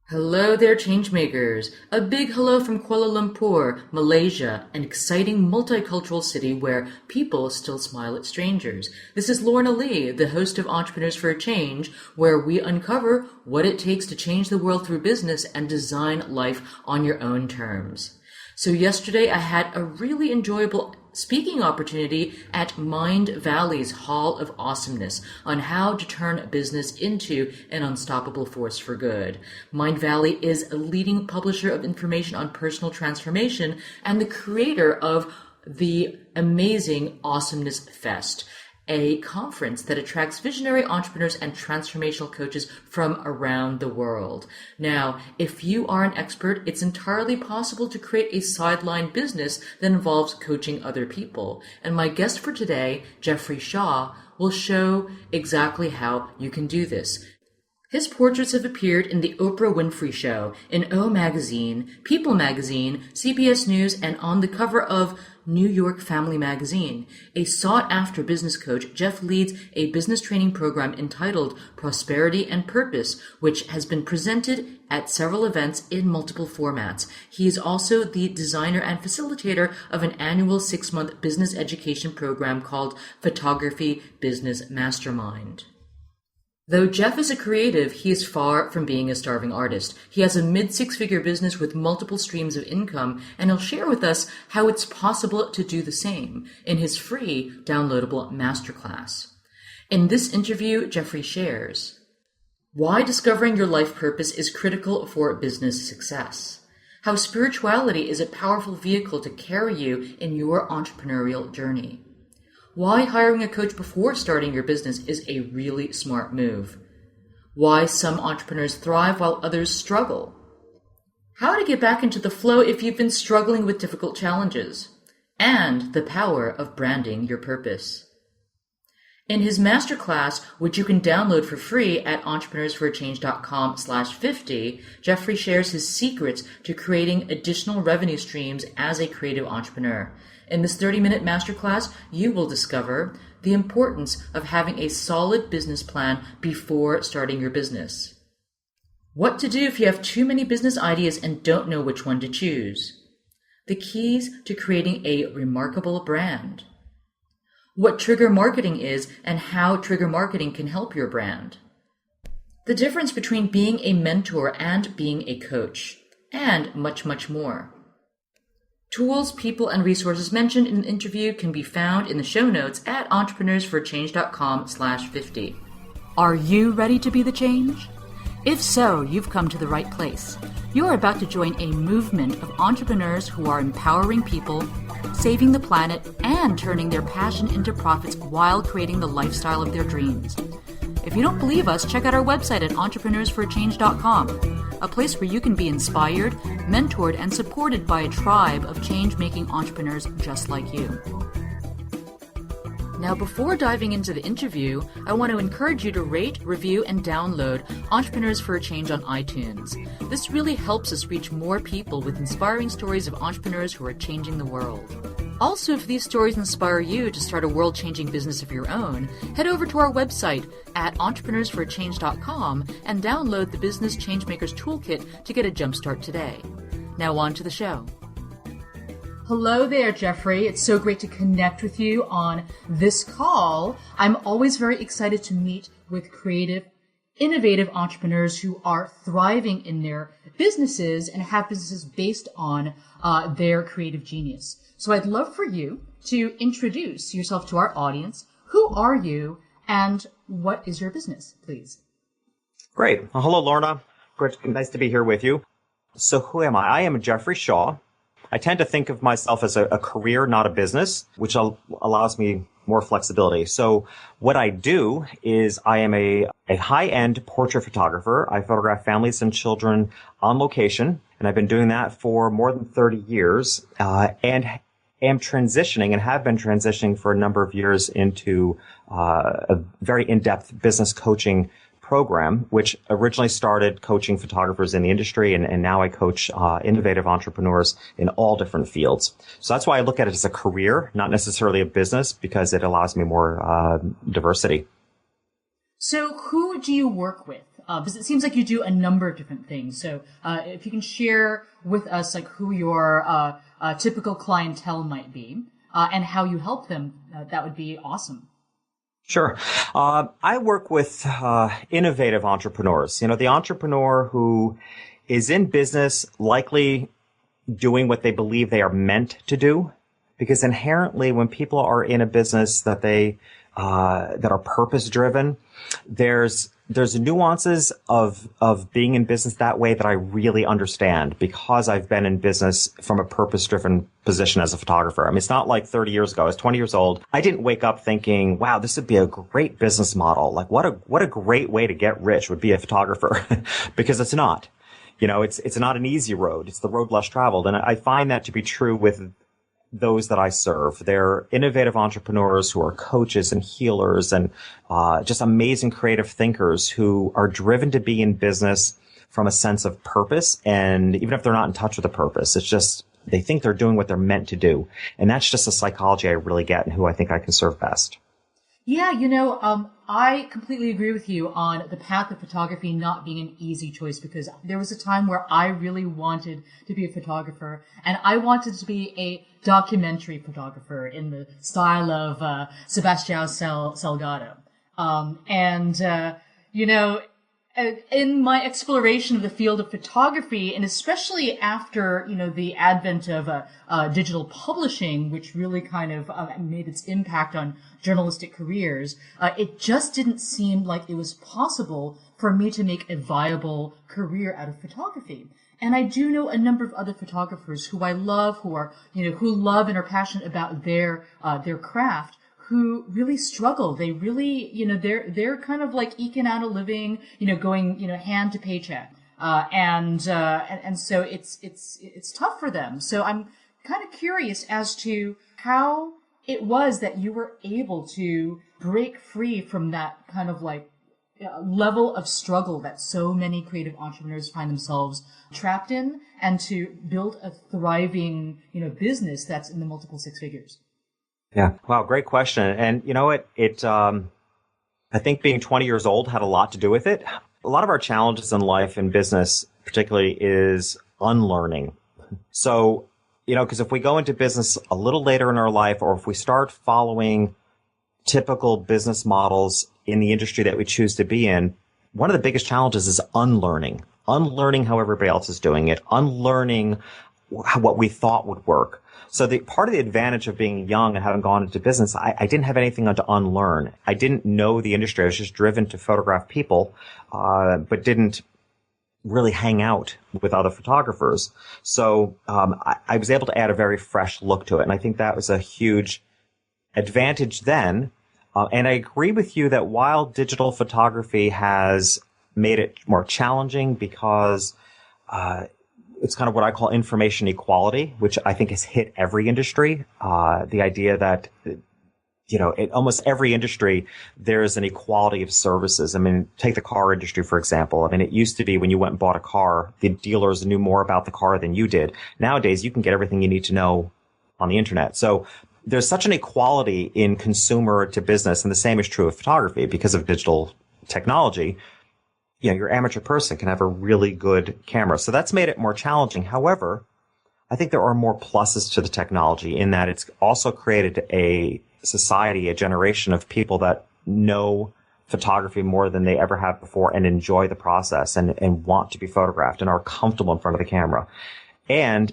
Hello there, changemakers. A big hello from Kuala Lumpur, Malaysia, an exciting multicultural city where people still smile at strangers. This is Lorna Lee, the host of Entrepreneurs for a Change, where we uncover what it takes to change the world through business and design life on your own terms. So yesterday I had a really enjoyable speaking opportunity at Mind Valley's Hall of Awesomeness on how to turn a business into an unstoppable force for good. Mind Valley is a leading publisher of information on personal transformation and the creator of the amazing Awesomeness Fest, a conference that attracts visionary entrepreneurs and transformational coaches from around the world. Now, if you are an expert, it's entirely possible to create a sideline business that involves coaching other people. And my guest for today, Jeffrey Shaw, will show exactly how you can do this. His portraits have appeared in the Oprah Winfrey Show, in O Magazine, People Magazine, CBS News, and on the cover of New York Family Magazine. A sought-after business coach, Jeff leads a business training program entitled Prosperity and Purpose, which has been presented at several events in multiple formats. He is also the designer and facilitator of an annual 6-month business education program called Photography Business MasterMind. Though Jeff is a creative, he is far from being a starving artist. He has a mid-6-figure business with multiple streams of income, and he'll share with us how it's possible to do the same in his free downloadable masterclass. In this interview, Jeffrey shares why discovering your life purpose is critical for business success, how spirituality is a powerful vehicle to carry you in your entrepreneurial journey, why hiring a coach before starting your business is a really smart move, why some entrepreneurs thrive while others struggle, how to get back into the flow if you've been struggling with difficult challenges, and the power of branding your purpose. In his masterclass, which you can download for free at entrepreneursforachange.com/50, Jeffrey shares his secrets to creating additional revenue streams as a creative entrepreneur. In this 30-minute masterclass, you will discover the importance of having a solid business plan before starting your business, what to do if you have too many business ideas and don't know which one to choose, the keys to creating a remarkable brand, what trigger marketing is and how trigger marketing can help your brand, the difference between being a mentor and being a coach, and much, much more. Tools, people, and resources mentioned in the interview can be found in the show notes at entrepreneursforachange.com/50. Are you ready to be the change? If so, you've come to the right place. You're about to join a movement of entrepreneurs who are empowering people, saving the planet, and turning their passion into profits while creating the lifestyle of their dreams. If you don't believe us, check out our website at entrepreneursforachange.com, a place where you can be inspired, mentored, and supported by a tribe of change-making entrepreneurs just like you. Now, before diving into the interview, I want to encourage you to rate, review, and download Entrepreneurs for a Change on iTunes. This really helps us reach more people with inspiring stories of entrepreneurs who are changing the world. Also, if these stories inspire you to start a world-changing business of your own, head over to our website at entrepreneursforachange.com and download the Business Changemakers Toolkit to get a jumpstart today. Now on to the show. Hello there, Jeffrey. It's so great to connect with you on this call. I'm always very excited to meet with creative, innovative entrepreneurs who are thriving in their businesses and have businesses based on their creative genius. So I'd love for you to introduce yourself to our audience. Who are you and what is your business, please? Great. Well, hello, Lorna. Great. Nice to be here with you. So who am I? I am Jeffrey Shaw. I tend to think of myself as a career, not a business, which allows me more flexibility. So what I do is I am a high-end portrait photographer. I photograph families and children on location, and I've been doing that for more than 30 years, and am transitioning and have been transitioning for a number of years into a very in-depth business coaching program, which originally started coaching photographers in the industry, and now I coach innovative entrepreneurs in all different fields. So that's why I look at it as a career, not necessarily a business, because it allows me more diversity. So who do you work with? because it seems like you do a number of different things. So if you can share with us like who your typical clientele might be and how you help them, that would be awesome. Sure. I work with innovative entrepreneurs. The entrepreneur who is in business likely doing what they believe they are meant to do, because inherently when people are in a business that are purpose driven, there's nuances of being in business that way that I really understand because I've been in business from a purpose driven position as a photographer. I mean, it's not like 30 years ago. I was 20 years old. I didn't wake up thinking, wow, this would be a great business model. Like what a great way to get rich would be a photographer because it's not. It's not an easy road. It's the road less traveled. And I find that to be true with those that I serve. They're innovative entrepreneurs who are coaches and healers and just amazing creative thinkers who are driven to be in business from a sense of purpose. And even if they're not in touch with the purpose, it's just they think they're doing what they're meant to do. And that's just a psychology I really get and who I think I can serve best. Yeah, I completely agree with you on the path of photography not being an easy choice, because there was a time where I really wanted to be a photographer, and I wanted to be a documentary photographer in the style of Sebastião Salgado. In my exploration of the field of photography, and especially after, the advent of digital publishing, which really kind of made its impact on journalistic careers, it just didn't seem like it was possible for me to make a viable career out of photography. And I do know a number of other photographers who I love, who love and are passionate about their craft, who really struggle. They really, they're kind of like eking out a living, going, hand to paycheck. And so it's tough for them. So I'm kind of curious as to how it was that you were able to break free from that kind of like level of struggle that so many creative entrepreneurs find themselves trapped in, and to build a thriving, business that's in the multiple six figures. Yeah. Wow. Great question. And you know what? I think being 20 years old had a lot to do with it. A lot of our challenges in life and business particularly is unlearning. So, because if we go into business a little later in our life, or if we start following typical business models in the industry that we choose to be in, one of the biggest challenges is unlearning how everybody else is doing it, unlearning what we thought would work. So part of the advantage of being young and having gone into business, I didn't have anything to unlearn. I didn't know the industry. I was just driven to photograph people, but didn't really hang out with other photographers. So I was able to add a very fresh look to it. And I think that was a huge advantage then. And I agree with you that while digital photography has made it more challenging because it's kind of what I call information equality, which I think has hit every industry. The idea that, in almost every industry, there's an equality of services. I mean, take the car industry, for example. I mean, it used to be when you went and bought a car, the dealers knew more about the car than you did. Nowadays, you can get everything you need to know on the internet. So there's such an equality in consumer to business, and the same is true of photography because of digital technology. Your amateur person can have a really good camera. So that's made it more challenging. However, I think there are more pluses to the technology in that it's also created a society, a generation of people that know photography more than they ever have before and enjoy the process and want to be photographed and are comfortable in front of the camera. And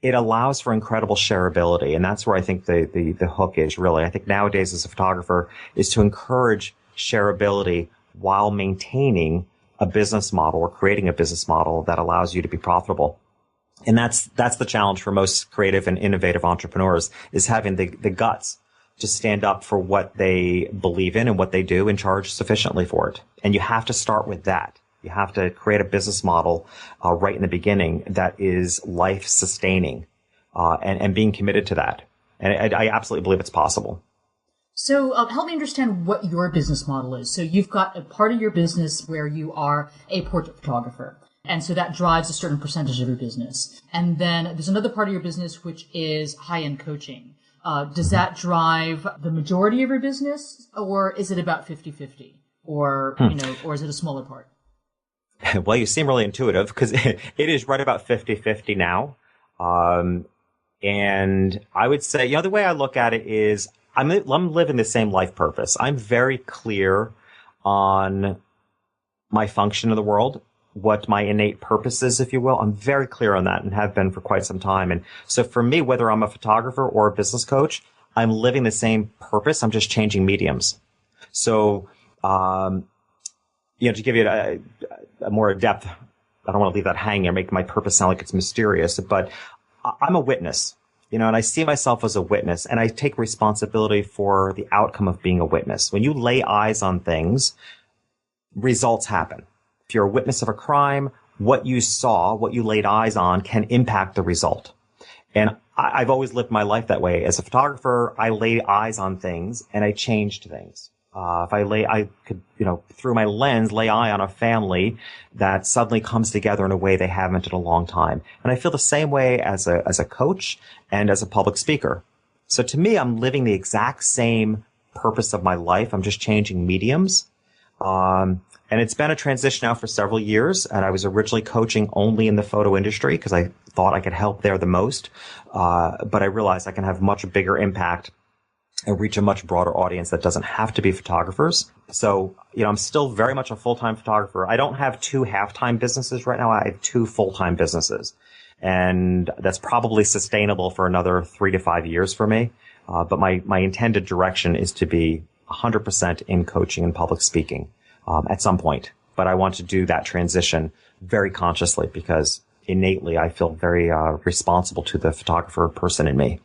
it allows for incredible shareability. And that's where I think the hook is really. I think nowadays as a photographer is to encourage shareability while maintaining a business model or creating a business model that allows you to be profitable. And that's the challenge for most creative and innovative entrepreneurs, is having the guts to stand up for what they believe in and what they do and charge sufficiently for it. And you have to start with that. You have to create a business model right in the beginning that is life sustaining and being committed to that. And I absolutely believe it's possible. So help me understand what your business model is. So you've got a part of your business where you are a portrait photographer. And so that drives a certain percentage of your business. And then there's another part of your business, which is high-end coaching. Does that drive the majority of your business, or is it about 50-50? Or, or is it a smaller part? Well, you seem really intuitive because it is right about 50-50 now. Um, and I would say, the way I look at it is I'm living the same life purpose. I'm very clear on my function in the world, what my innate purpose is, if you will. I'm very clear on that and have been for quite some time. And so for me, whether I'm a photographer or a business coach, I'm living the same purpose. I'm just changing mediums. So, to give you a more depth, I don't want to leave that hanging or make my purpose sound like it's mysterious, but I'm a witness, and I see myself as a witness, and I take responsibility for the outcome of being a witness. When you lay eyes on things, results happen. If you're a witness of a crime, what you saw, what you laid eyes on can impact the result. And I've always lived my life that way. As a photographer, I laid eyes on things and I changed things. I could, through my lens, lay eye on a family that suddenly comes together in a way they haven't in a long time. And I feel the same way as a coach and as a public speaker. So to me, I'm living the exact same purpose of my life. I'm just changing mediums. And it's been a transition now for several years. And I was originally coaching only in the photo industry because I thought I could help there the most. But I realized I can have much bigger impact and reach a much broader audience that doesn't have to be photographers. So, I'm still very much a full-time photographer. I don't have 2 half-time businesses right now. I have 2 full-time businesses. And that's probably sustainable for another 3 to 5 years for me. But my intended direction is to be 100% in coaching and public speaking at some point. But I want to do that transition very consciously because innately I feel very responsible to the photographer person in me.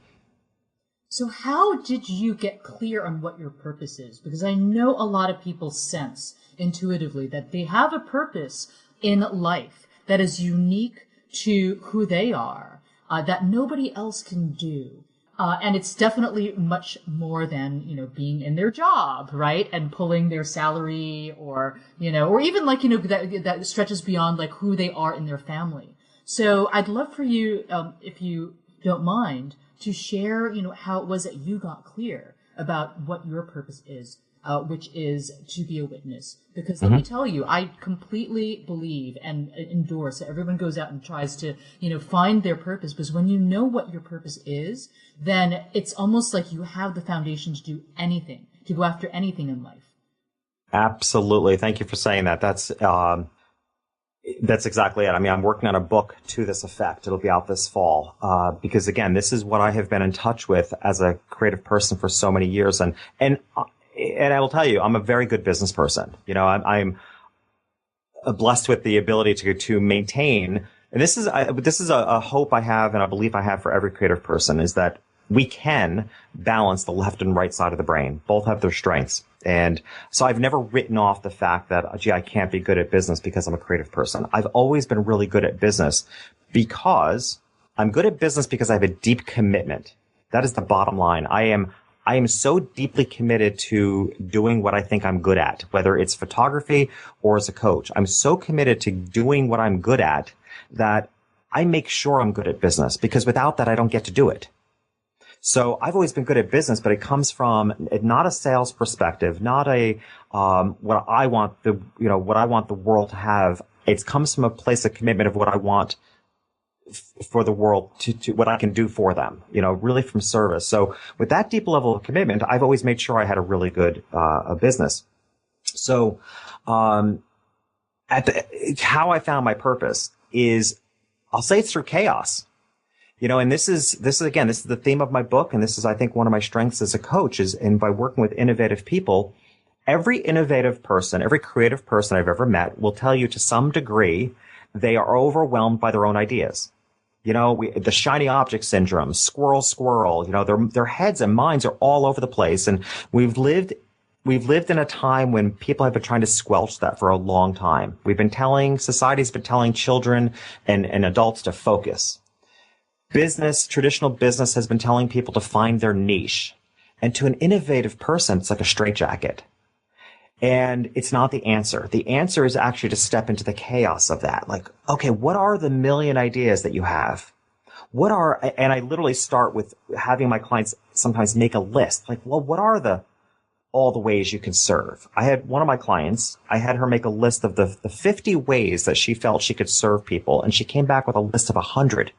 So how did you get clear on what your purpose is? Because I know a lot of people sense intuitively that they have a purpose in life that is unique to who they are, that nobody else can do. And it's definitely much more than, being in their job, right? And pulling their salary or even that stretches beyond like who they are in their family. So I'd love for you, if you don't mind, to share, how it was that you got clear about what your purpose is, which is to be a witness. Because let me tell you, I completely believe and endorse that everyone goes out and tries to, find their purpose. Because when you know what your purpose is, then it's almost like you have the foundation to do anything, to go after anything in life. Absolutely. Thank you for saying that. That's exactly it. I mean, I'm working on a book to this effect. It'll be out this fall. Because again, this is what I have been in touch with as a creative person for so many years. And I will tell you, I'm a very good business person. I'm blessed with the ability to maintain. And this is a hope I have and a belief I have for every creative person is that we can balance the left and right side of the brain. Both have their strengths. And so I've never written off the fact that, I can't be good at business because I'm a creative person. I've always been really good at business because I'm good at business because I have a deep commitment. That is the bottom line. I am so deeply committed to doing what I think I'm good at, whether it's photography or as a coach. I'm so committed to doing what I'm good at that I make sure I'm good at business because without that, I don't get to do it. So I've always been good at business, but it comes from not a sales perspective, not a what I want the world to have. It comes from a place of commitment of what I want for the world to what I can do for them, really from service. So with that deep level of commitment, I've always made sure I had a really good business. So how I found my purpose is, I'll say it's through chaos. And this is the theme of my book. And this is, I think, one of my strengths as a coach is by working with innovative people. Every innovative person, every creative person I've ever met will tell you to some degree, they are overwhelmed by their own ideas. The shiny object syndrome, squirrel, their heads and minds are all over the place. And we've lived in a time when people have been trying to squelch that for a long time. Society's been telling children and adults to focus. Traditional business has been telling people to find their niche. And to an innovative person, it's like a straitjacket. And it's not the answer. The answer is actually to step into the chaos of that. Like, okay, what are the million ideas that you have? And I literally start with having my clients sometimes make a list. Like, well, what are the all the ways you can serve. I had one of my clients, I had her make a list of the 50 ways that she felt she could serve people, and she came back with a list of 100.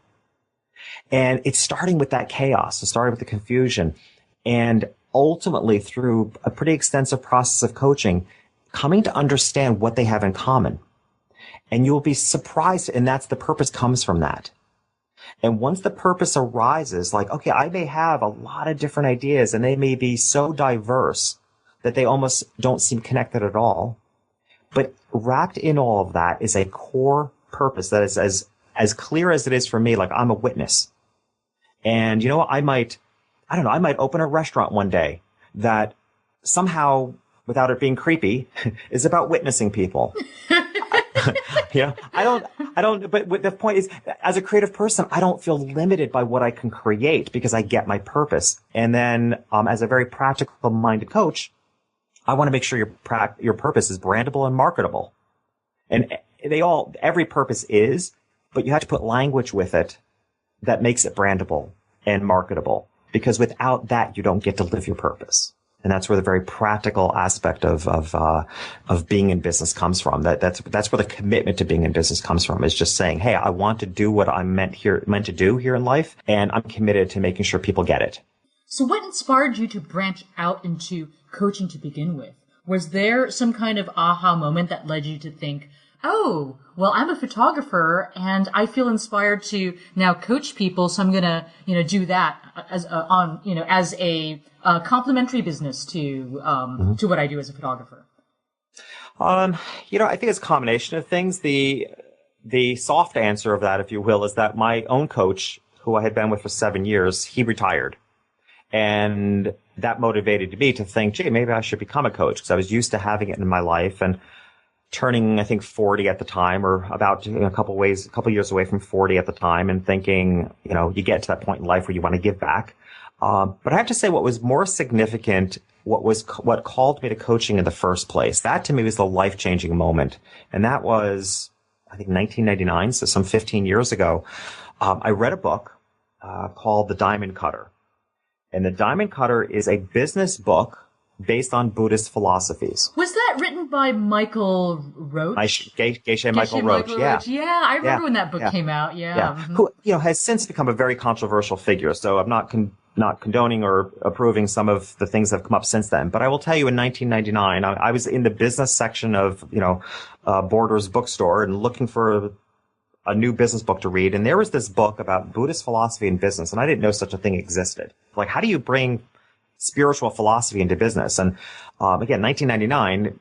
And it's starting with that chaos. It started with the confusion. And ultimately, through a pretty extensive process of coaching, coming to understand what they have in common. And you'll be surprised, and that's the purpose comes from that. And once the purpose arises, like, okay, I may have a lot of different ideas, and they may be so diverse that they almost don't seem connected at all. But wrapped in all of that is a core purpose that is as clear as it is for me, like I'm a witness. And, I might open a restaurant one day that somehow, without it being creepy, is about witnessing people. But the point is, as a creative person, I don't feel limited by what I can create because I get my purpose. And then, as a very practical minded coach, I want to make sure your purpose is brandable and marketable. And every purpose is, but you have to put language with it that makes it brandable and marketable, because without that, you don't get to live your purpose. And that's where the very practical aspect of being in business comes from. That's where the commitment to being in business comes from, is just saying, hey, I want to do what I'm meant to do here in life, and I'm committed to making sure people get it. So what inspired you to branch out into coaching to begin with? Was there some kind of aha moment that led you to think, oh, well, I'm a photographer and I feel inspired to now coach people, so I'm going to, do that as a complementary business to what I do as a photographer? I think it's a combination of things. The soft answer of that, if you will, is that my own coach, who I had been with for 7 years, he retired. And that motivated me to think, gee, maybe I should become a coach, because I was used to having it in my life, and turning, I think, 40 at the time, or about a couple years away from 40 at the time, and thinking, you get to that point in life where you want to give back. But I have to say, what was more significant, what called me to coaching in the first place, that to me was the life-changing moment. And that was, I think, 1999, so some 15 years ago. I read a book called The Diamond Cutter. And The Diamond Cutter is a business book based on Buddhist philosophies. Was that written by Michael Roach? Geshe Michael Roach, yeah. Yeah, I remember when that book came out, yeah. Who, has since become a very controversial figure, so I'm not condoning or approving some of the things that have come up since then. But I will tell you, in 1999, I was in the business section of, Borders bookstore and looking for a new business book to read. And there was this book about Buddhist philosophy in business, and I didn't know such a thing existed. Like, how do you bring spiritual philosophy into business? And again, 1999,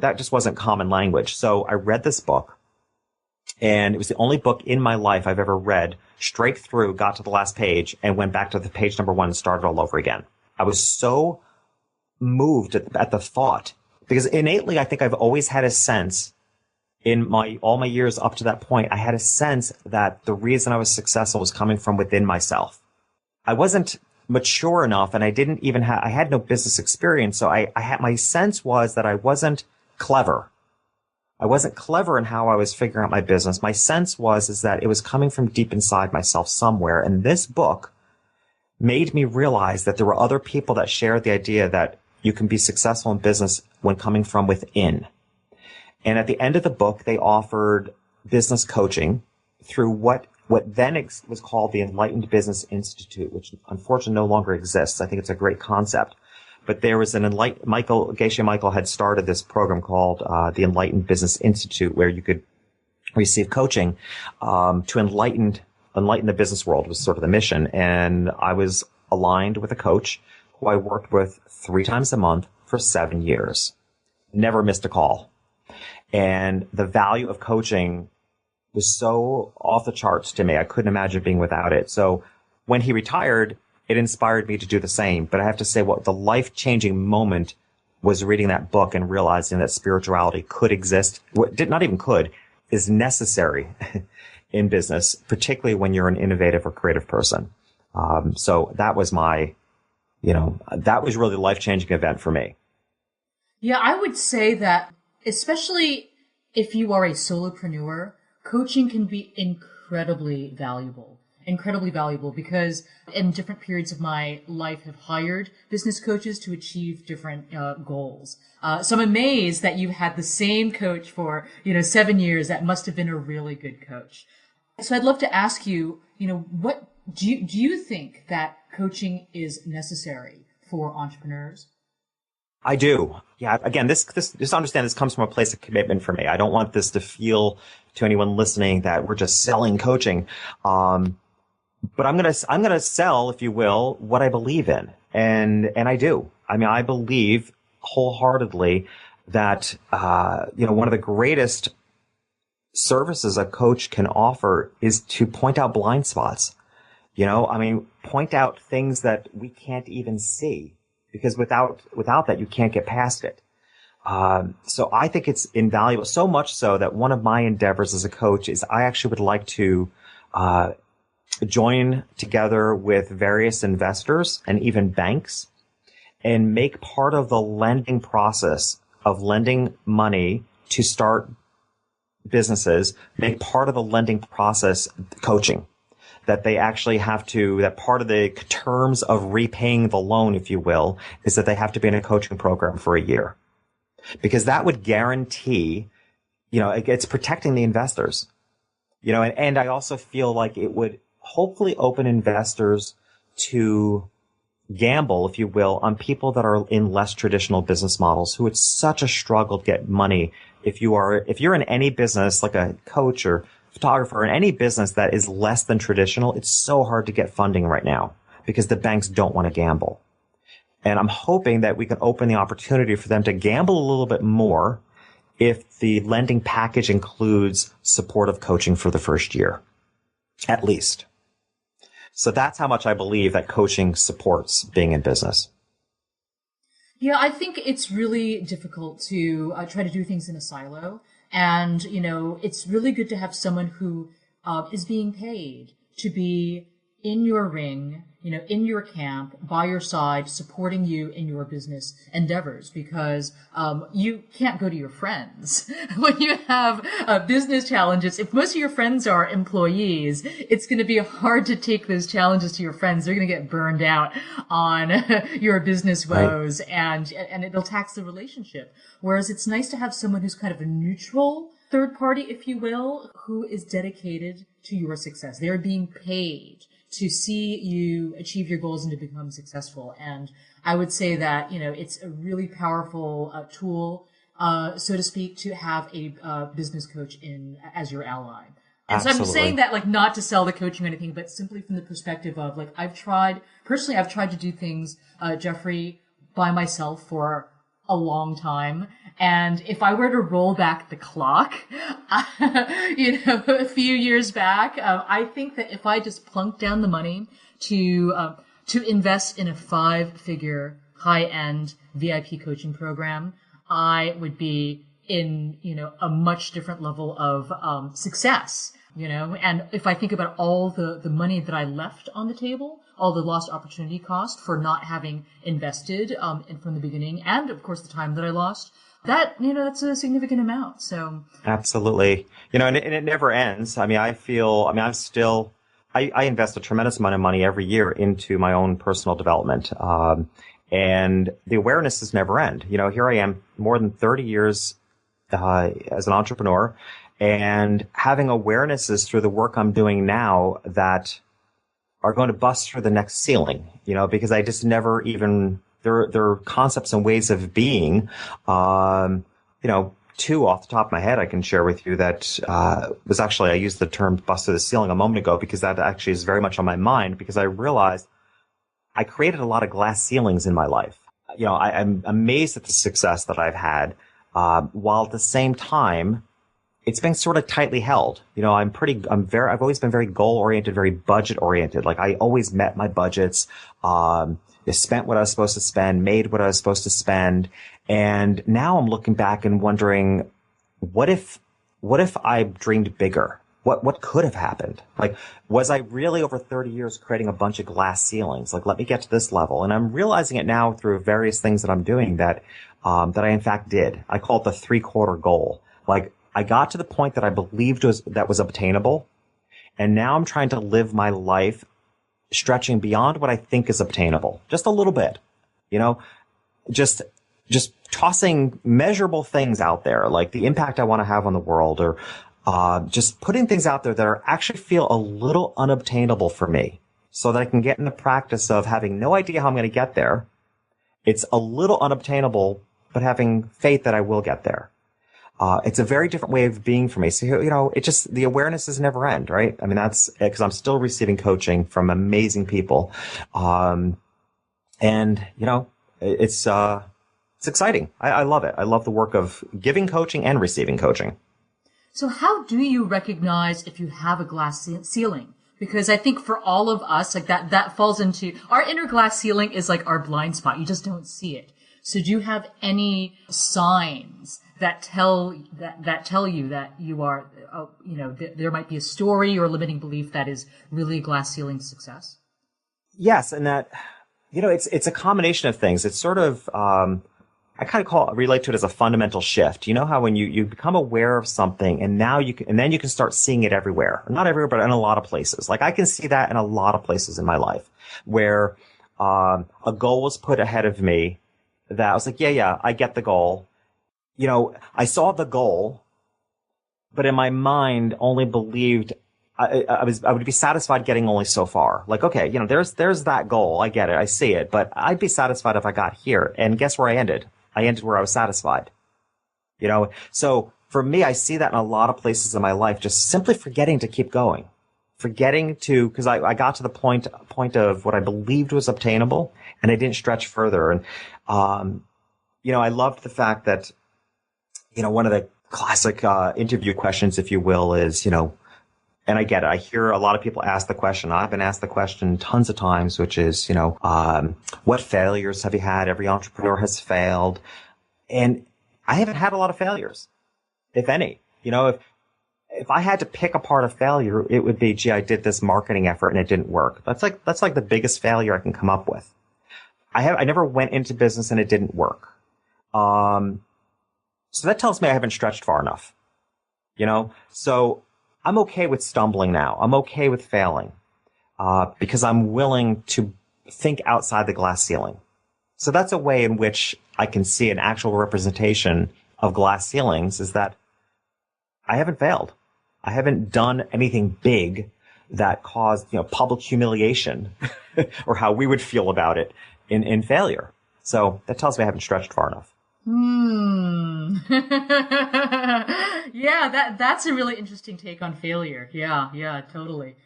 that just wasn't common language. So I read this book, and it was the only book in my life I've ever read straight through, got to the last page, and went back to the page number 1 and started all over again. I was so moved at the thought, because innately I think I've always had a sense in all my years up to that point, I had a sense that the reason I was successful was coming from within myself. I wasn't mature enough, and I didn't even I had no business experience. So my sense was that I wasn't clever. I wasn't clever in how I was figuring out my business. My sense is that it was coming from deep inside myself somewhere. And this book made me realize that there were other people that shared the idea that you can be successful in business when coming from within. And at the end of the book, they offered business coaching through what then was called the Enlightened Business Institute, which unfortunately no longer exists. I think it's a great concept. But there was Geshe Michael had started this program called the Enlightened Business Institute, where you could receive coaching to enlighten the business world, was sort of the mission. And I was aligned with a coach who I worked with 3 times a month for 7 years. Never missed a call. And the value of coaching was so off the charts to me. I couldn't imagine being without it. So when he retired, it inspired me to do the same. But I have to say, what the life-changing moment was reading that book and realizing that spirituality could exist. Not even could, is necessary in business, particularly when you're an innovative or creative person. So that was that was really the life-changing event for me. Yeah, I would say that, especially if you are a solopreneur, coaching can be incredibly valuable. incredibly valuable because in different periods of my life have hired business coaches to achieve different goals. So I'm amazed that you had the same coach for, 7 years. That must have been a really good coach. So I'd love to ask you, what do you think that coaching is necessary for entrepreneurs? I do. Yeah. Again, just understand this comes from a place of commitment for me. I don't want this to feel to anyone listening that we're just selling coaching. But I'm gonna sell, if you will, what I believe in. And I do. I mean, I believe wholeheartedly that, one of the greatest services a coach can offer is to point out blind spots. Point out things that we can't even see, because without that, you can't get past it. So I think it's invaluable, so much so that one of my endeavors as a coach is I actually would like to, join together with various investors and even banks and make part of the lending process of lending money to start businesses, make part of the lending process coaching. That they actually have to, that part of the terms of repaying the loan, if you will, is that they have to be in a coaching program for a year. Because that would guarantee, it's protecting the investors. And I also feel like it would hopefully open investors to gamble, if you will, on people that are in less traditional business models, who it's such a struggle to get money. If you're in any business, like a coach or photographer, in any business that is less than traditional, it's so hard to get funding right now because the banks don't want to gamble. And I'm hoping that we can open the opportunity for them to gamble a little bit more if the lending package includes supportive coaching for the first year, at least. So that's how much I believe that coaching supports being in business. Yeah, I think it's really difficult to try to do things in a silo. And, it's really good to have someone who is being paid to be in your ring, in your camp, by your side, supporting you in your business endeavors, because you can't go to your friends when you have business challenges. If most of your friends are employees, it's going to be hard to take those challenges to your friends. They're going to get burned out on your business woes, right, and it'll tax the relationship. Whereas it's nice to have someone who's kind of a neutral third party, if you will, who is dedicated to your success. They're being paid to see you achieve your goals and to become successful. And I would say that, it's a really powerful tool, so to speak, to have a business coach as your ally. And Absolutely. So I'm saying that, not to sell the coaching or anything, but simply from the perspective of, I've tried to do things, Jeffrey, by myself for a long time. And if I were to roll back the clock, a few years back, I think that if I just plunked down the money to invest in a 5-figure high-end VIP coaching program, I would be in, a much different level of success, and if I think about all the money that I left on the table, all the lost opportunity cost for not having invested from the beginning, and of course the time that I lost, that, that's a significant amount. So absolutely, and it never ends. I mean, I invest a tremendous amount of money every year into my own personal development. And the awarenesses never end. Here I am, more than 30 years as an entrepreneur, and having awarenesses through the work I'm doing now that are going to bust through the next ceiling, because I just never even, there are concepts and ways of being, two off the top of my head I can share with you that was actually, I used the term bust through the ceiling a moment ago because that actually is very much on my mind, because I realized I created a lot of glass ceilings in my life. I'm amazed at the success that I've had, while at the same time, it's been sort of tightly held. I've always been very goal oriented, very budget oriented. Like, I always met my budgets, spent what I was supposed to spend, made what I was supposed to spend. And now I'm looking back and wondering, what if I dreamed bigger? What could have happened? Like, was I really over 30 years creating a bunch of glass ceilings? Like, let me get to this level. And I'm realizing it now through various things that I'm doing that I in fact did. I call it the 3/4 goal. Like, I got to the point that I believed that was obtainable. And now I'm trying to live my life stretching beyond what I think is obtainable. Just a little bit, just tossing measurable things out there, like the impact I want to have on the world, or just putting things out there that actually feel a little unobtainable for me, so that I can get in the practice of having no idea how I'm going to get there. It's a little unobtainable, but having faith that I will get there. It's a very different way of being for me. So, the awareness is never end, right? I mean, that's because I'm still receiving coaching from amazing people. It's exciting. I love it. I love the work of giving coaching and receiving coaching. So how do you recognize if you have a glass ceiling? Because I think for all of us, like that falls into our inner glass ceiling is like our blind spot. You just don't see it. So do you have any signs that tell you that you are, there might be a story or a limiting belief that is really a glass ceiling success? Yes. And that, it's a combination of things. It's sort of, I kind of relate to it as a fundamental shift. You know how when you become aware of something and then you can start seeing it everywhere. Not everywhere, but in a lot of places. Like I can see that in a lot of places in my life where, a goal was put ahead of me that I was like, yeah, I get the goal. I saw the goal, but in my mind only believed I would be satisfied getting only so far. Like, okay, there's that goal. I get it. I see it, but I'd be satisfied if I got here. And guess where I ended? I ended where I was satisfied. So for me, I see that in a lot of places in my life, just simply forgetting to keep going, because I got to the point of what I believed was obtainable and I didn't stretch further. And, I loved the fact that, one of the classic, interview questions, if you will, is, and I get it. I hear a lot of people ask the question. I've been asked the question tons of times, which is, what failures have you had? Every entrepreneur has failed. And I haven't had a lot of failures, if any. If I had to pick apart a failure, it would be, I did this marketing effort and it didn't work. That's like the biggest failure I can come up with. I never went into business and it didn't work. So that tells me I haven't stretched far enough, So I'm okay with stumbling now. I'm okay with failing, because I'm willing to think outside the glass ceiling. So that's a way in which I can see an actual representation of glass ceilings, is that I haven't failed. I haven't done anything big that caused, public humiliation or how we would feel about it in failure. So that tells me I haven't stretched far enough. Yeah, that's a really interesting take on failure. Yeah, totally.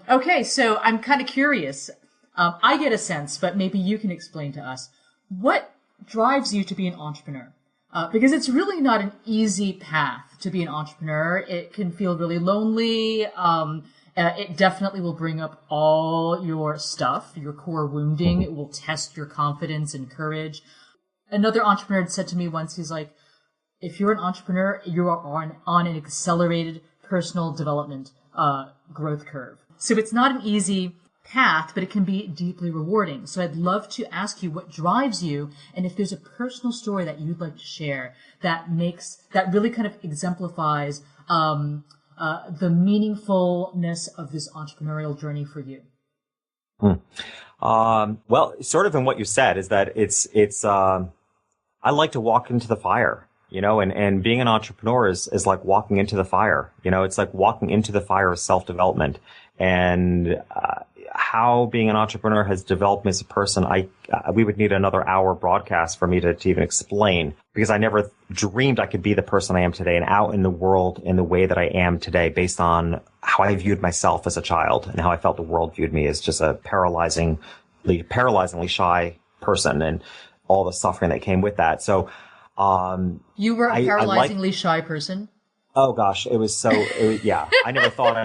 Okay, so I'm kind of curious. I get a sense, but maybe you can explain to us what drives you to be an entrepreneur. Because it's really not an easy path to be an entrepreneur. It can feel really lonely. It definitely will bring up all your stuff, your core wounding. It will test your confidence and courage. Another entrepreneur said to me once, he's like, if you're an entrepreneur, you are on an accelerated personal development growth curve. So it's not an easy path, but it can be deeply rewarding. So I'd love to ask you what drives you, and if there's a personal story that you'd like to share that really kind of exemplifies the meaningfulness of this entrepreneurial journey for you. Well, sort of in what you said is that it's I like to walk into the fire, and being an entrepreneur is like walking into the fire, it's like walking into the fire of self-development. And, how being an entrepreneur has developed me as a person, we would need another hour broadcast for me to even explain, because I never dreamed I could be the person I am today and out in the world in the way that I am today, based on how I viewed myself as a child and how I felt the world viewed me as just a paralyzingly shy person and all the suffering that came with that. So, you were a paralyzingly shy person? Oh gosh, it was yeah. I never thought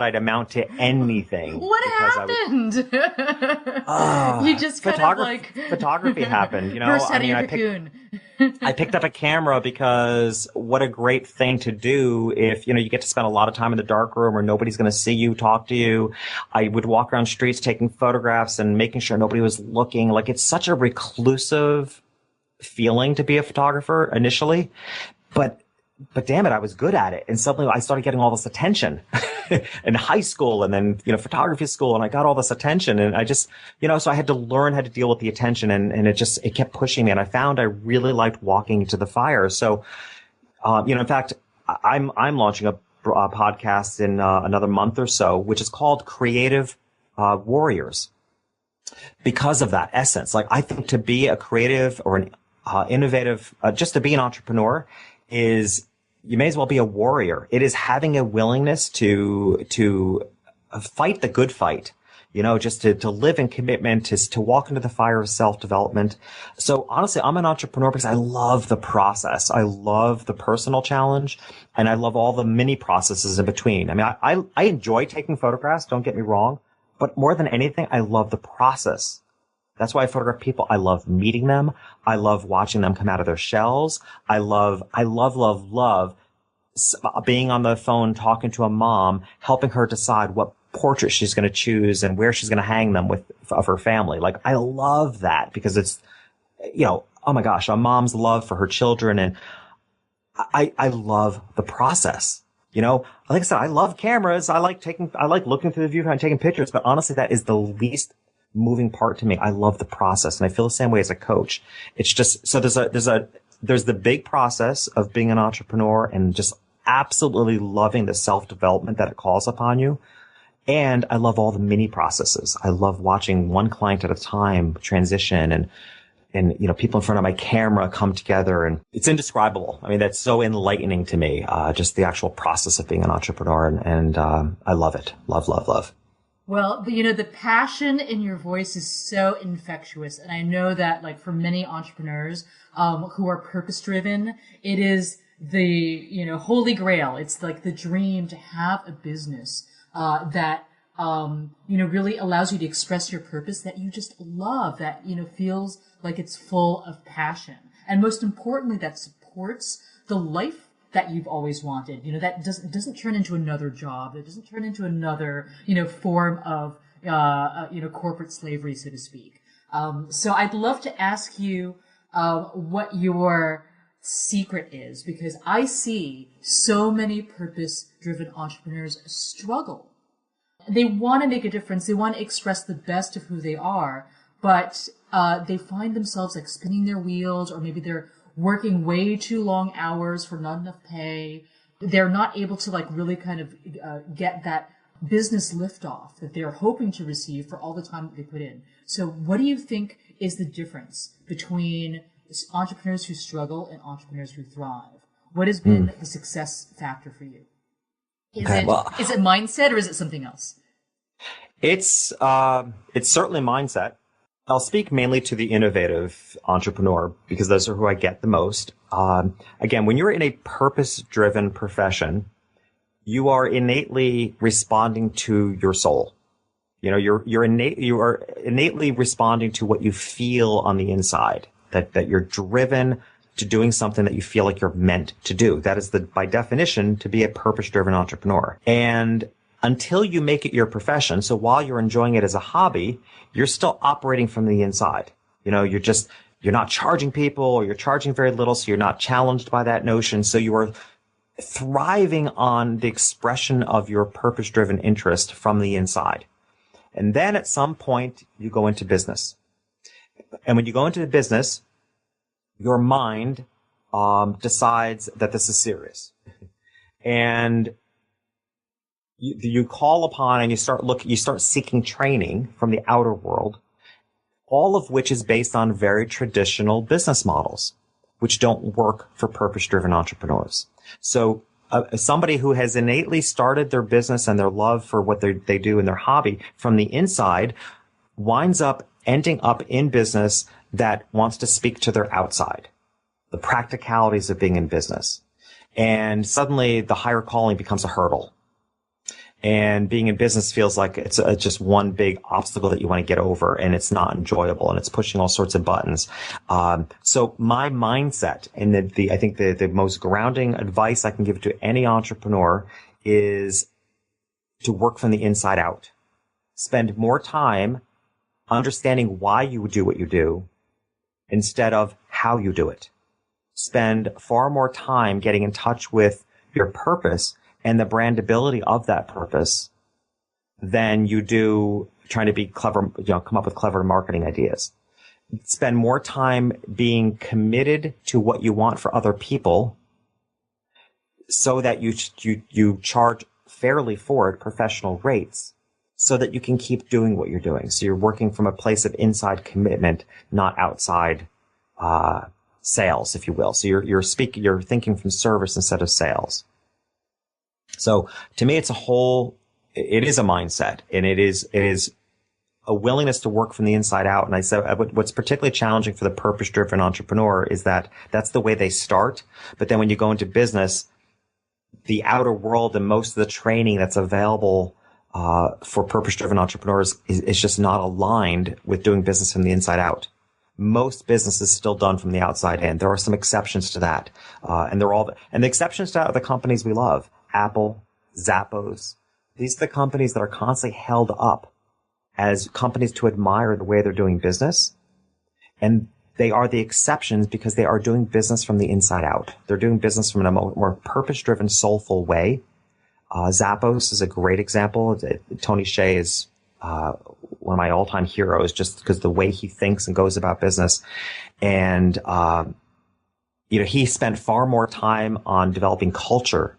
I'd amount to anything. What happened? You just kind of like photography happened, burst out of your cocoon. I picked up a camera because what a great thing to do if, you get to spend a lot of time in the dark room where nobody's going to see you, talk to you. I would walk around streets taking photographs and making sure nobody was looking. Like, it's such a reclusive feeling to be a photographer initially, but but damn it, I was good at it. And suddenly I started getting all this attention in high school and then, photography school. And I got all this attention and I just, so I had to learn how to deal with the attention and it kept pushing me. And I found I really liked walking into the fire. So, in fact, I'm launching a podcast in another month or so, which is called Creative Warriors. Because of that essence, like I think to be a creative or an innovative, just to be an entrepreneur is you may as well be a warrior. It is having a willingness to fight the good fight, just to live in commitment, to walk into the fire of self-development. So honestly, I'm an entrepreneur because I love the process. I love the personal challenge and I love all the mini processes in between. I mean, I enjoy taking photographs. Don't get me wrong. But more than anything, I love the process. That's why I photograph people. I love meeting them. I love watching them come out of their shells. I love being on the phone, talking to a mom, helping her decide what portrait she's going to choose and where she's going to hang them of her family. Like, I love that because it's, oh my gosh, a mom's love for her children. And I love the process. Like I said, I love cameras. I like looking through the viewfinder and taking pictures, but honestly, that is the least moving part to me. I love the process and I feel the same way as a coach. It's just, so there's the big process of being an entrepreneur and just absolutely loving the self-development that it calls upon you. And I love all the mini processes. I love watching one client at a time transition and people in front of my camera come together and it's indescribable. I mean, that's so enlightening to me, just the actual process of being an entrepreneur. And I love it. Love, love, love. Well, the passion in your voice is so infectious. And I know that like for many entrepreneurs, who are purpose driven, it is the, holy grail. It's like the dream to have a business, that, really allows you to express your purpose that you just love, that, feels like it's full of passion. And most importantly, that supports the life that you've always wanted. That doesn't turn into another job. It doesn't turn into another, form of, corporate slavery, so to speak. So I'd love to ask you, what your secret is, because I see so many purpose-driven entrepreneurs struggle. They want to make a difference. They want to express the best of who they are, but they find themselves like spinning their wheels, or maybe they're working way too long hours for not enough pay. They're not able to like really kind of get that business liftoff that they're hoping to receive for all the time that they put in. So what do you think is the difference between entrepreneurs who struggle and entrepreneurs who thrive? What has been the success factor for you? Is it mindset or is it something else? It's certainly mindset. I'll speak mainly to the innovative entrepreneur because those are who I get the most. Again, when you're in a purpose-driven profession, you are innately responding to your soul. You are innately responding to what you feel on the inside, that you're driven to doing something that you feel like you're meant to do. That is by definition, to be a purpose-driven entrepreneur. And until you make it your profession, so while you're enjoying it as a hobby, you're still operating from the inside. You're not charging people, or you're charging very little, so you're not challenged by that notion. So you are thriving on the expression of your purpose-driven interest from the inside. And then at some point, you go into business. And when you go into business, your mind decides that this is serious. And you call upon and you start seeking training from the outer world, all of which is based on very traditional business models, which don't work for purpose-driven entrepreneurs. So somebody who has innately started their business and their love for what they do in their hobby from the inside winds up ending up in business that wants to speak to their outside, the practicalities of being in business. And suddenly the higher calling becomes a hurdle. And being in business feels like it's just one big obstacle that you want to get over, and it's not enjoyable, and it's pushing all sorts of buttons. So my mindset, and I think the most grounding advice I can give to any entrepreneur is to work from the inside out. Spend more time understanding why you do what you do instead of how you do it. spend far more time getting in touch with your purpose and the brandability of that purpose than you do trying to be clever, come up with clever marketing ideas. Spend more time being committed to what you want for other people so that you charge fairly for it, professional rates, so that you can keep doing what you're doing. So you're working from a place of inside commitment, not outside sales, if you will. So you're thinking from service instead of sales. So to me, it is a mindset, and it is a willingness to work from the inside out. And I said, what's particularly challenging for the purpose-driven entrepreneur is that that's the way they start. But then when you go into business, the outer world and most of the training that's available for purpose-driven entrepreneurs is just not aligned with doing business from the inside out. Most business is still done from the outside in. There are some exceptions to that. And the exceptions to that are the companies we love. Apple, Zappos. These are the companies that are constantly held up as companies to admire the way they're doing business. And they are the exceptions because they are doing business from the inside out. They're doing business from a more purpose-driven, soulful way. Zappos is a great example. Tony Hsieh is one of my all-time heroes just because the way he thinks and goes about business. And, he spent far more time on developing culture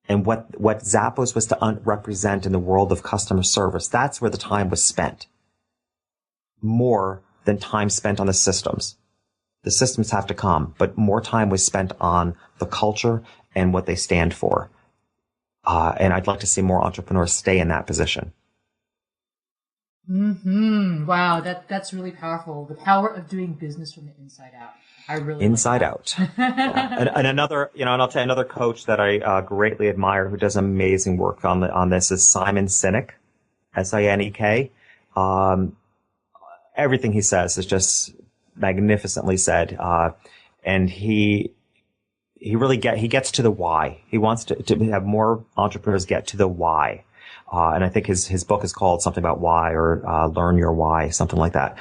and what Zappos was to represent in the world of customer service. That's where the time was spent. More than time spent on the systems. The systems have to come, but more time was spent on the culture and what they stand for. And I'd like to see more entrepreneurs stay in that position. Wow, that's really powerful. The power of doing business from the inside out. I really inside like out. Yeah. And another, and I'll tell you another coach that I greatly admire who does amazing work on this is Simon Sinek, Sinek. Everything he says is just magnificently said, and he really gets to the why. He wants to have more entrepreneurs get to the why. And I think his book is called something about why or Learn Your Why, something like that.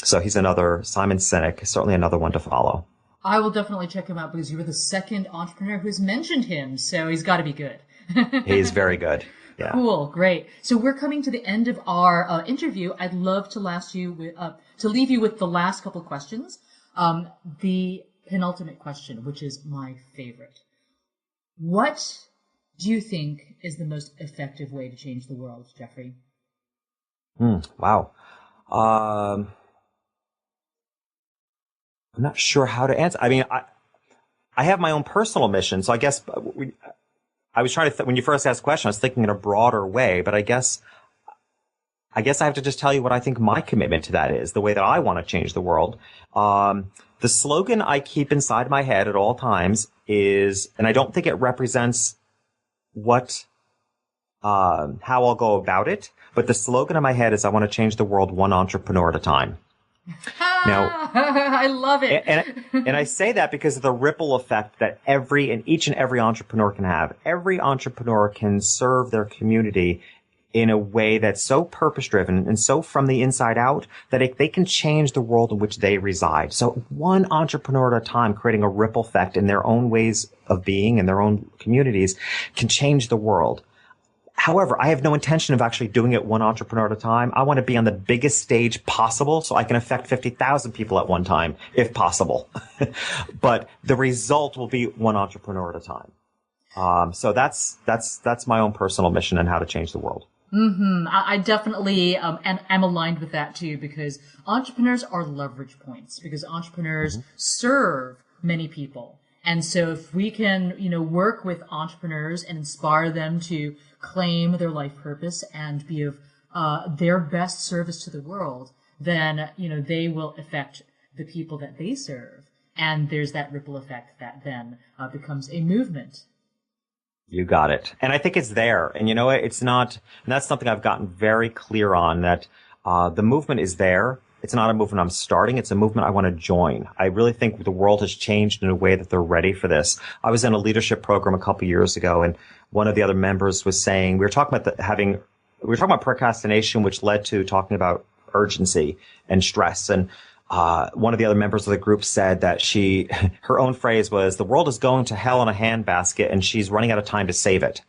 So he's Simon Sinek, certainly another one to follow. I will definitely check him out because you were the second entrepreneur who's mentioned him, so he's got to be good. He's very good. Yeah. Cool, great. So we're coming to the end of our interview. I'd love to leave you with the last couple of questions. The penultimate question, which is my favorite. What do you think is the most effective way to change the world, Jeffrey? Wow. I'm not sure how to answer. I mean, I have my own personal mission, so I guess I was trying to, when you first asked the question, I was thinking in a broader way, but I guess I have to just tell you what I think my commitment to that is, the way that I want to change the world. The slogan I keep inside my head at all times is, and I don't think it represents how I'll go about it, but the slogan in my head is I want to change the world one entrepreneur at a time. Now, I love it. And I say that because of the ripple effect that each and every entrepreneur can have. Every entrepreneur can serve their community in a way that's so purpose-driven and so from the inside out that they can change the world in which they reside. So one entrepreneur at a time, creating a ripple effect in their own ways of being and their own communities, can change the world. However, I have no intention of actually doing it one entrepreneur at a time. I want to be on the biggest stage possible so I can affect 50,000 people at one time, if possible. But the result will be one entrepreneur at a time. So that's my own personal mission and how to change the world. I definitely am aligned with that too, because entrepreneurs are leverage points, because entrepreneurs serve many people. And so if we can, work with entrepreneurs and inspire them to claim their life purpose and be of their best service to the world, then, they will affect the people that they serve. And there's that ripple effect that then becomes a movement. You got it. And I think it's there. And you know what? It's not, and that's something I've gotten very clear on, that the movement is there. It's not a movement I'm starting. It's a movement I want to join. I really think the world has changed in a way that they're ready for this. I was in a leadership program a couple years ago, and one of the other members was saying, we were talking about procrastination, which led to talking about urgency and stress. And one of the other members of the group said that her own phrase was, the world is going to hell in a handbasket and she's running out of time to save it.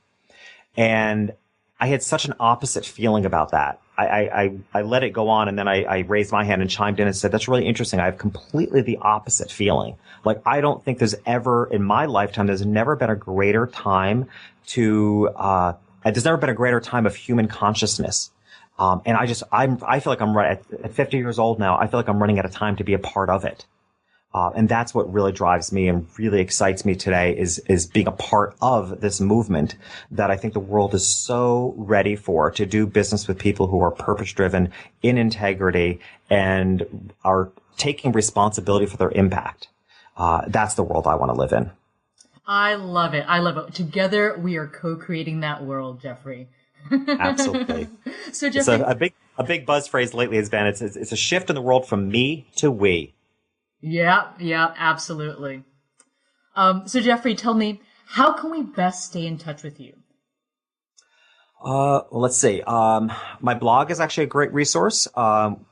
And I had such an opposite feeling about that. I let it go on, and then I raised my hand and chimed in and said, that's really interesting. I have completely the opposite feeling. Like, I don't think there's never been a greater time there's never been a greater time of human consciousness. And I feel like I'm right at 50 years old now. I feel like I'm running out of time to be a part of it. And that's what really drives me and really excites me today is being a part of this movement that I think the world is so ready for, to do business with people who are purpose driven, in integrity, and are taking responsibility for their impact. That's the world I want to live in. I love it. I love it. Together we are co-creating that world, Jeffrey. Absolutely. So Jeffrey, so a big buzz phrase lately has been, it's a shift in the world from me to we. Yeah, absolutely. So Jeffrey, tell me, how can we best stay in touch with you? Well, let's see. My blog is actually a great resource,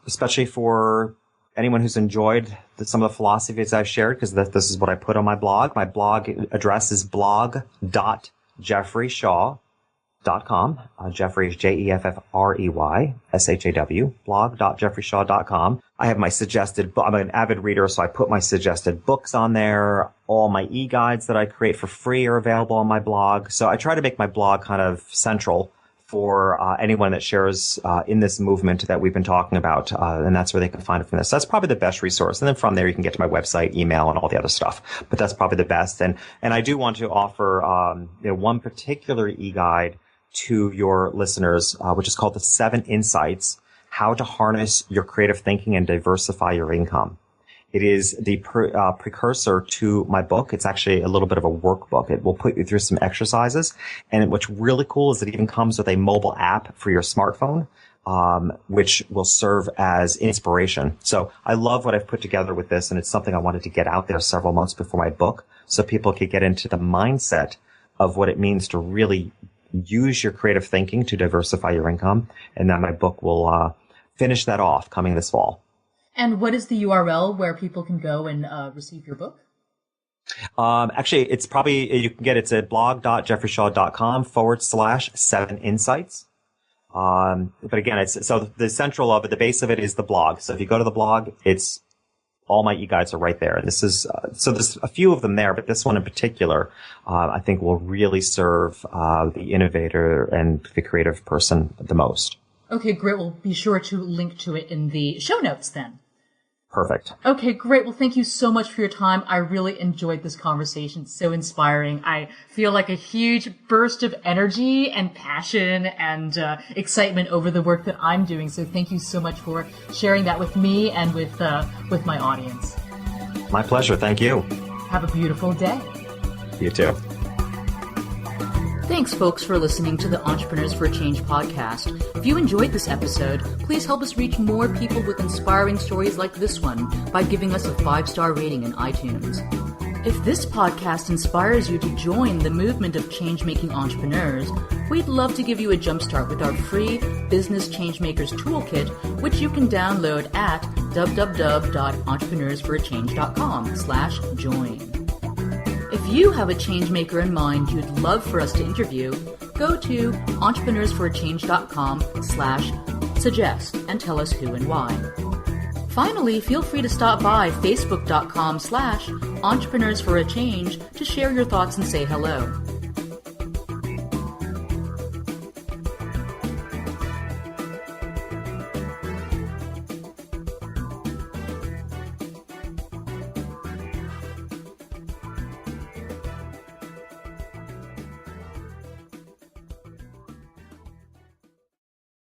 especially for anyone who's enjoyed some of the philosophies I've shared, because this is what I put on my blog. My blog address is blog.jeffreyshaw.com. Jeffrey is JEFFREYSHAW, blog.jeffreyshaw.com. I have my I'm an avid reader, so I put my suggested books on there. All my e-guides that I create for free are available on my blog. So I try to make my blog kind of central for anyone that shares in this movement that we've been talking about, and that's where they can find it from this. So that's probably the best resource. And then from there, you can get to my website, email, and all the other stuff. But that's probably the best. And I do want to offer one particular e-guide to your listeners, which is called the 7 Insights, How to Harness Your Creative Thinking and Diversify Your Income. It is the precursor to my book. It's actually a little bit of a workbook. It will put you through some exercises. And what's really cool is it even comes with a mobile app for your smartphone, which will serve as inspiration. So I love what I've put together with this, and it's something I wanted to get out there several months before my book so people could get into the mindset of what it means to really use your creative thinking to diversify your income. And then my book will finish that off coming this fall. And what is the URL where people can go and receive your book? Actually, it's at blog.jeffreyshaw.com/7insights. But again, so the central of it, the base of it is the blog. So if you go to the blog, all my e-guides are right there. And this is, so there's a few of them there, but this one in particular, I think will really serve, the innovator and the creative person the most. Okay, great. We'll be sure to link to it in the show notes then. Perfect. Okay, great. Well, thank you so much for your time. I really enjoyed this conversation. It's so inspiring. I feel like a huge burst of energy and passion and excitement over the work that I'm doing. So thank you so much for sharing that with me and with my audience. My pleasure. Thank you. Have a beautiful day. You too. Thanks, folks, for listening to the Entrepreneurs for a Change podcast. If you enjoyed this episode, please help us reach more people with inspiring stories like this one by giving us a 5-star rating in iTunes. If this podcast inspires you to join the movement of change-making entrepreneurs, we'd love to give you a jumpstart with our free Business Changemakers Toolkit, which you can download at www.entrepreneursforachange.com/join. If you have a changemaker in mind you'd love for us to interview, go to entrepreneursforachange.com/suggest and tell us who and why. Finally, feel free to stop by facebook.com/entrepreneursforachange to share your thoughts and say hello.